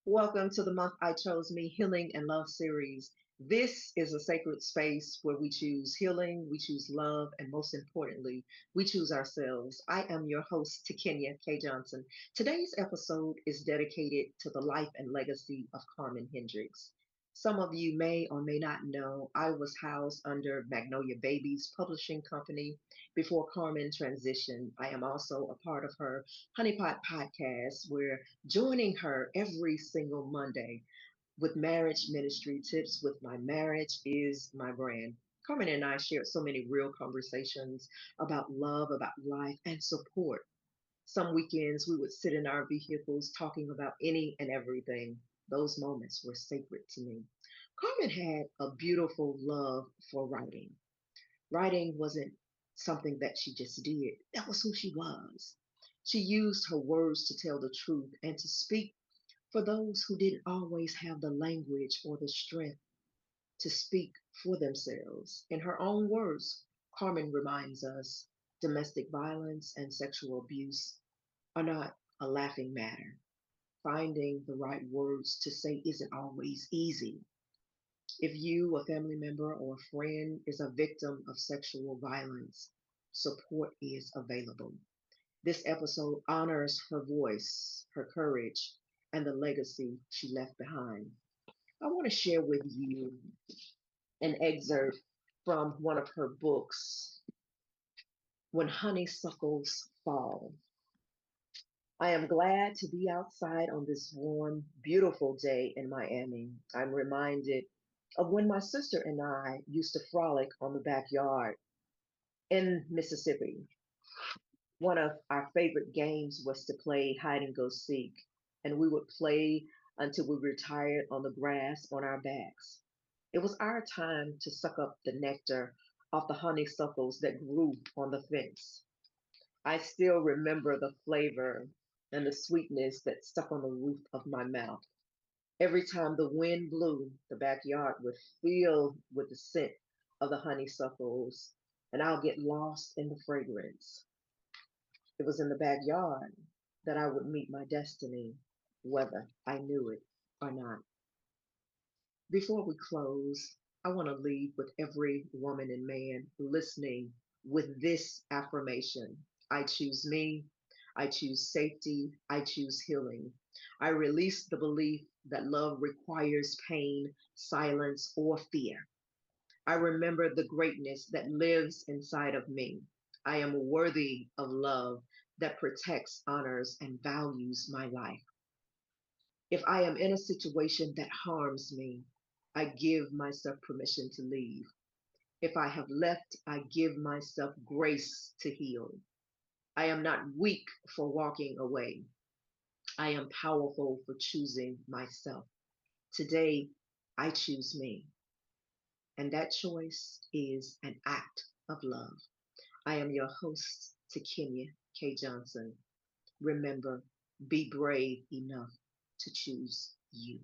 Welcome to the month I chose me healing and love series. This is a sacred space where we choose healing, we choose love, and most importantly, we choose ourselves. I am your host, Takenya K. Johnson. Today's episode is dedicated to the life and legacy of Carmen Hendricks. Some of you may or may not know I was housed under Magnolia Babies Publishing Company before Carmen transitioned. I am also a part of her Honeypot podcast, where joining her every single Monday with marriage ministry tips with my marriage is my brand. Carmen and I shared so many real conversations about love, about life, and support. Some weekends we would sit in our vehicles talking about any and everything. Those moments were sacred to me. Carmen had a beautiful love for writing. Writing wasn't something that she just did, that was who she was. She used her words to tell the truth and to speak for those who didn't always have the language or the strength to speak for themselves. In her own words, Carmen reminds us domestic violence and sexual abuse are not a laughing matter. Finding the right words to say isn't always easy. If you, a family member, or a friend is a victim of sexual violence, support is available. This episode honors her voice, her courage, and the legacy she left behind. I want to share with you an excerpt from one of her books, When Honeysuckles Fall. I am glad to be outside on this warm, beautiful day in Miami. I'm reminded of when my sister and I used to frolic on the backyard in Mississippi. One of our favorite games was to play hide and go seek, and we would play until we retired on the grass on our backs. It was our time to suck up the nectar off the honeysuckles that grew on the fence. I still remember the flavor and the sweetness that stuck on the roof of my mouth. Every time the wind blew, the backyard would fill with the scent of the honeysuckles, and I'll get lost in the fragrance. It was in the backyard that I would meet my destiny, whether I knew it or not. Before we close, I want to leave with every woman and man listening with this affirmation: I choose me, I choose safety, I choose healing. I release the belief that love requires pain, silence, or fear. I remember the greatness that lives inside of me. I am worthy of love that protects, honors, and values my life. If I am in a situation that harms me, I give myself permission to leave. If I have left, I give myself grace to heal. I am not weak for walking away. I am powerful for choosing myself. Today, I choose me, and that choice is an act of love. I am your host, Takenya K. Johnson. Remember, be brave enough to choose you.